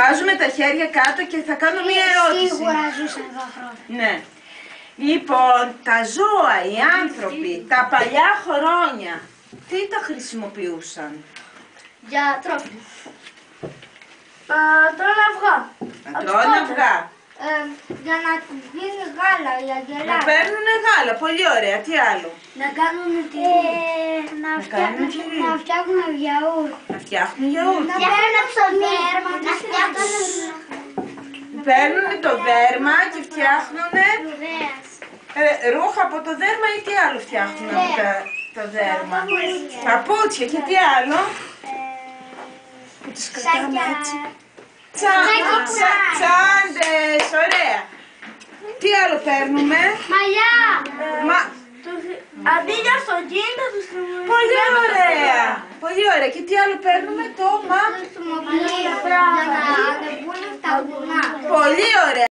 Βάζουμε τα χέρια κάτω και θα κάνω μία ερώτηση. Σίγουρα ζούσαν εδώ χρόνια. Ναι. Λοιπόν, τα ζώα, οι άνθρωποι, τα παλιά χρόνια, τι τα χρησιμοποιούσαν? Για τρόφιμα. Τρώνε αυγά. Να τρώνε αυγά. Για να γίνει γάλα, για Να γελάδια. παίρνουν γάλα, πολύ ωραία. Τι άλλο? Να κάνουν να φτιάχνουν γιαούρτι. Να φτιάχνουν γιαούρτι. Να παίρνουν ψωμί. Να φτιάχνουν Παίρνουν το δέρμα και φτιάχνουν ρούχα από το δέρμα ή τι άλλο φτιάχνουν από το δέρμα? Παπούτσια και τι άλλο? Που τους κρατάμε έτσι. Τσάντες, ωραία. Τι άλλο παίρνουμε? Μαλλιά. Αντί για αυτοκίνητα τους χρησιμοποιούν. Πολύ ωραία. Πολύ ωραία. Και τι άλλο παίρνουμε? Το Για να ανεβούν τα βουνά. Πολύ ωραία.